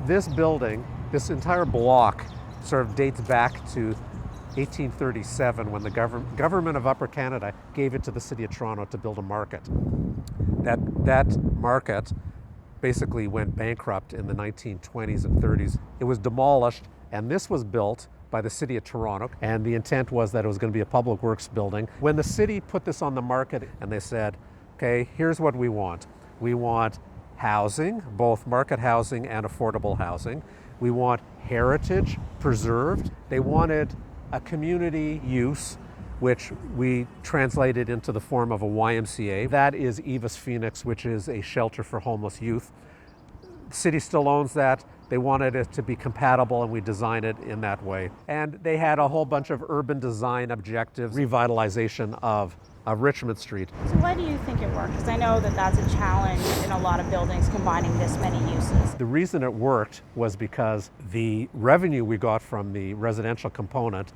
This building, this entire block, sort of dates back to 1837 when the government of Upper Canada gave it to the City of Toronto to build a market. That market basically went bankrupt in the 1920s and 30s. It was demolished, and this was built by the City of Toronto, and the intent was that it was going to be a public works building. When the city put this on the market, and they said, okay, here's what we want. We want housing, both market housing and affordable housing. We want heritage preserved. They wanted a community use, which we translated into the form of a YMCA. That is Eva's Phoenix, which is a shelter for homeless youth. The city still owns that. They wanted it to be compatible, and we designed it in that way. And they had a whole bunch of urban design objectives, revitalization of Richmond Street. So why do you think it worked? Because I know that that's a challenge in a lot of buildings, combining this many uses. The reason it worked was because the revenue we got from the residential component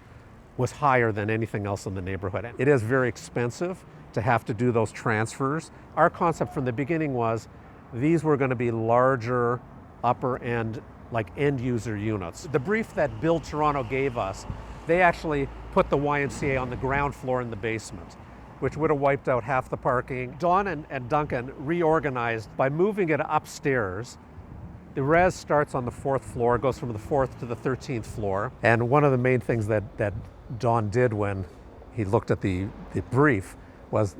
was higher than anything else in the neighborhood. It is very expensive to have to do those transfers. Our concept from the beginning was these were going to be larger, upper end, like end user units. The brief that BILD Toronto gave us, they actually put the YMCA on the ground floor in the basement, which would have wiped out half the parking. Don and Duncan reorganized by moving it upstairs. The res starts on the 4th floor, goes from the 4th to the 13th floor. And one of the main things that Don did when he looked at the brief was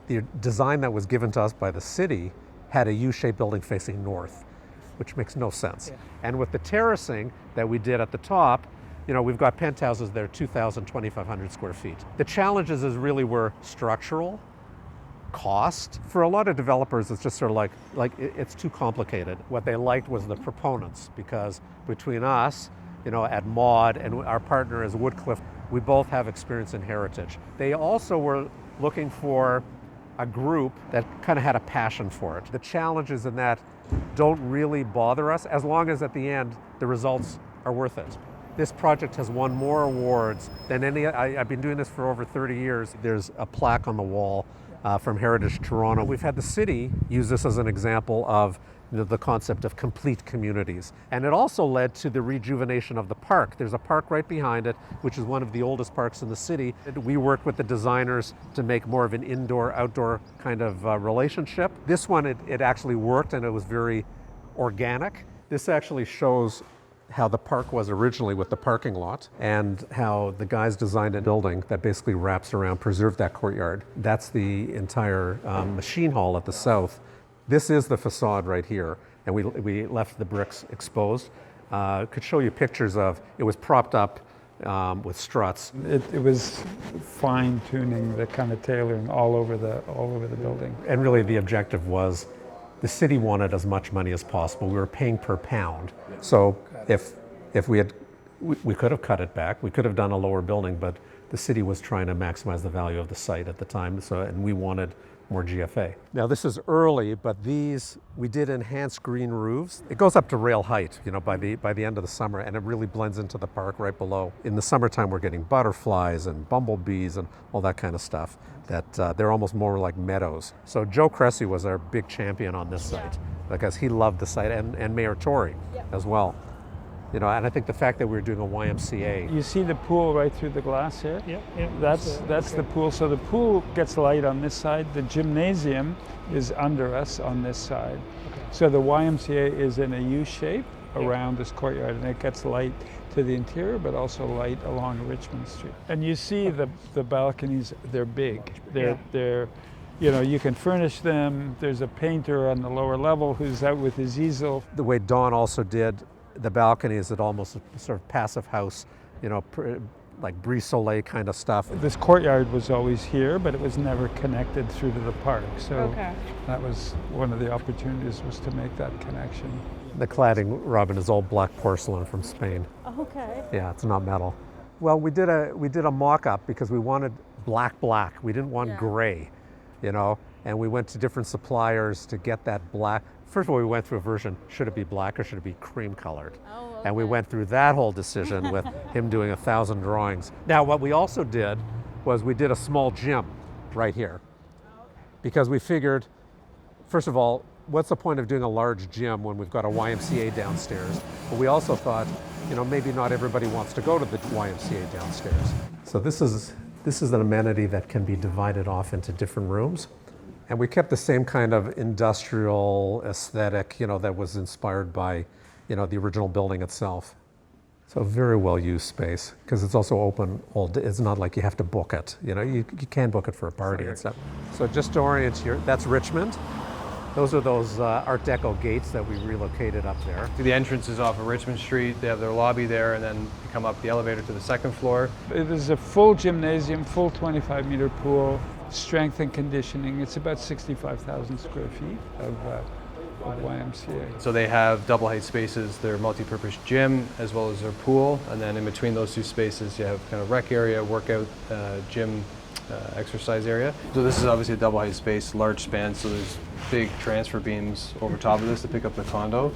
the design that was given to us by the city had a U-shaped building facing north, which makes no sense. Yeah. And with the terracing that we did at the top, you know, we've got penthouses that are 2,000, 2,500 square feet. The challenges really were structural, cost. For a lot of developers, it's just sort of like it's too complicated. What they liked was the proponents, because between us, you know, at MAUD and our partner is Woodcliffe, we both have experience in heritage. They also were looking for a group that kind of had a passion for it. The challenges in that don't really bother us as long as at the end the results are worth it. This project has won more awards than any. I've been doing this for over 30 years. There's a plaque on the wall from Heritage Toronto. We've had the city use this as an example of the concept of complete communities. And it also led to the rejuvenation of the park. There's a park right behind it, which is one of the oldest parks in the city. We worked with the designers to make more of an indoor-outdoor kind of relationship. This one, it actually worked, and it was very organic. This actually shows how the park was originally with the parking lot, and how the guys designed a building that basically wraps around, preserved that courtyard. That's the entire machine hall at the south. This is the facade right here, and we left the bricks exposed. Could show you pictures of, it was propped up with struts. It was fine tuning, the kind of tailoring all over the building. And really the objective was, the city wanted as much money as possible. We were paying per pound. So if we could have cut it back, we could have done a lower building, but the city was trying to maximize the value of the site at the time, and we wanted more GFA. Now this is early, but we did enhanced green roofs. It goes up to rail height, you know, by the end of the summer, and it really blends into the park right below. In the summertime, we're getting butterflies and bumblebees and all that kind of stuff. That they're almost more like meadows. So Joe Cressy was our big champion on this site, because he loved the site, and Mayor Tory as well. You know, and I think the fact that we were doing a YMCA. You see the pool right through the glass here? Yeah. That's the pool. So the pool gets light on this side. The gymnasium is under us on this side. Okay. So the YMCA is in a U shape around this courtyard, and it gets light to the interior, but also light along Richmond Street. And you see the balconies, they're big. They're you know, you can furnish them. There's a painter on the lower level who's out with his easel. The way Don also did the balcony is almost a sort of passive house, you know, like brise soleil kind of stuff. This courtyard was always here, but it was never connected through to the park. So that was one of the opportunities, was to make that connection. The cladding, Robin, is all black porcelain from Spain. Okay. Yeah, it's not metal. Well, we did a mock-up because we wanted black. We didn't want gray, you know, and we went to different suppliers to get that black. First of all, we went through a version, should it be black or should it be cream colored? Oh, okay. And we went through that whole decision with him doing 1,000 drawings. Now, what we also did was we did a small gym right here, because we figured, first of all, what's the point of doing a large gym when we've got a YMCA downstairs? But we also thought, maybe not everybody wants to go to the YMCA downstairs. So this is an amenity that can be divided off into different rooms. And we kept the same kind of industrial aesthetic, that was inspired by, the original building itself. So very well-used space, because it's also open all day. It's not like you have to book it. You can book it for a party and stuff. So just to orient you, that's Richmond. Those are those Art Deco gates that we relocated up there. The entrance is off of Richmond Street. They have their lobby there, and then you come up the elevator to the second floor. It is a full gymnasium, full 25-meter pool, strength and conditioning. It's about 65,000 square feet of YMCA. So they have double height spaces, their multi-purpose gym, as well as their pool. And then in between those two spaces, you have kind of rec area, workout, gym, exercise area. So this is obviously a double height space, large span, so there's big transfer beams over top of this to pick up the condo.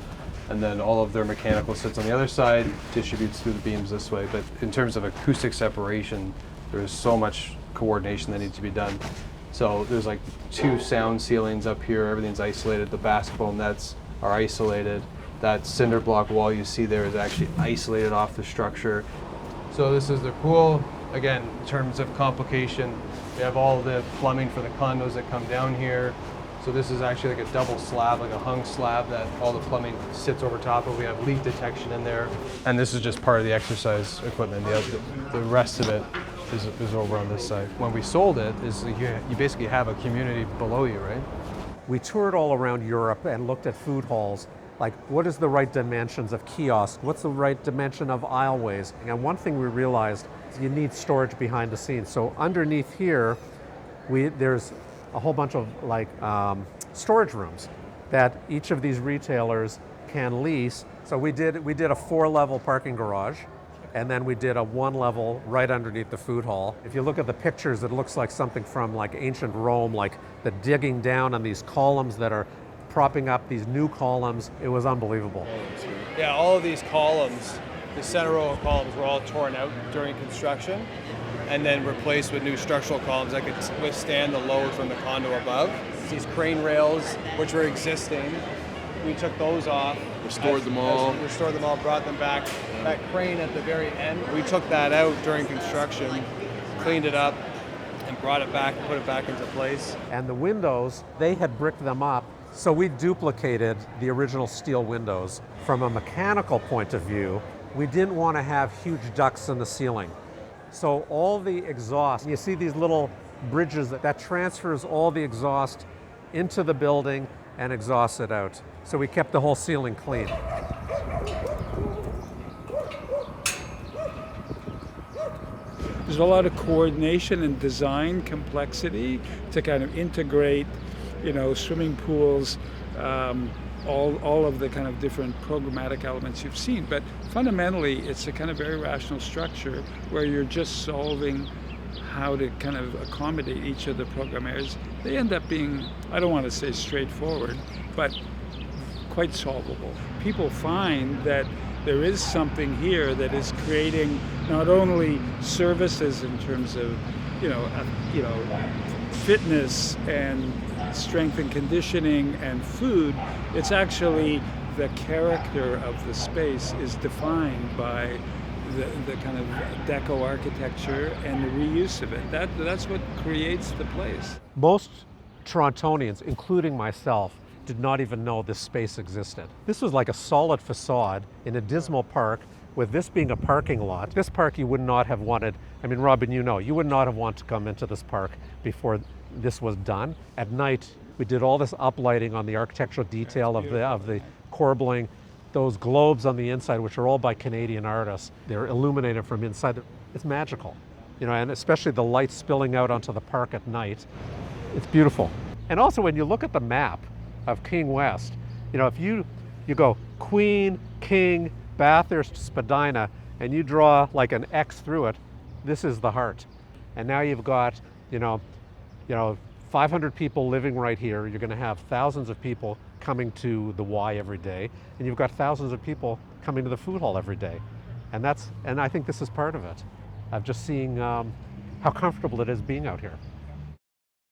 And then all of their mechanical sits on the other side, distributes through the beams this way. But in terms of acoustic separation, there's so much coordination that needs to be done. So there's like 2 sound ceilings up here, everything's isolated, the basketball nets are isolated. That cinder block wall you see there is actually isolated off the structure. So this is their pool. Again, in terms of complication, we have all the plumbing for the condos that come down here. So this is actually like a double slab, like a hung slab that all the plumbing sits over top of. We have leak detection in there. And this is just part of the exercise equipment. The rest of it is over on this side. When we sold it, you basically have a community below you, right? We toured all around Europe and looked at food halls, like what is the right dimensions of kiosks, what's the right dimension of aisleways. And one thing we realized is you need storage behind the scenes. So underneath here, there's a whole bunch of storage rooms that each of these retailers can lease. So we did a 4-level parking garage, and then we did a 1-level right underneath the food hall. If you look at the pictures, it looks like something from like ancient Rome, like the digging down on these columns that are propping up these new columns. It was unbelievable. Yeah, all of these columns, the center row of columns were all torn out during construction and then replaced with new structural columns that could withstand the load from the condo above. These crane rails, which were existing, we took those off. Restored them all, brought them back. That crane at the very end, we took that out during construction, cleaned it up, and brought it back, put it back into place. And the windows, they had bricked them up, so we duplicated the original steel windows. From a mechanical point of view, we didn't want to have huge ducts in the ceiling. So all the exhaust, you see these little bridges that transfers all the exhaust into the building and exhausts it out. So we kept the whole ceiling clean. There's a lot of coordination and design complexity to kind of integrate, swimming pools, all of the kind of different programmatic elements you've seen. But fundamentally, it's a kind of very rational structure where you're just solving how to kind of accommodate each of the program areas. They end up being, I don't want to say straightforward, but quite solvable. People find that there is something here that is creating not only services in terms of, fitness and strength and conditioning and food. It's actually the character of the space is defined by the kind of deco architecture and the reuse of it. That's what creates the place. Most Torontonians, including myself, did not even know this space existed. This was like a solid facade in a dismal park, with this being a parking lot. This park you would not have wanted, Robin, you would not have wanted to come into this park before this was done. At night, we did all this uplighting on the architectural detail of the corbelling, those globes on the inside, which are all by Canadian artists. They're illuminated from inside. It's magical, and especially the light spilling out onto the park at night. It's beautiful. And also when you look at the map of King West, if you go Queen, King, Bathurst, Spadina, and you draw like an X through it, this is the heart. And now you've got, 500 people living right here. You're going to have thousands of people coming to the Y every day, and you've got thousands of people coming to the food hall every day. And I think this is part of it, of just seeing how comfortable it is being out here.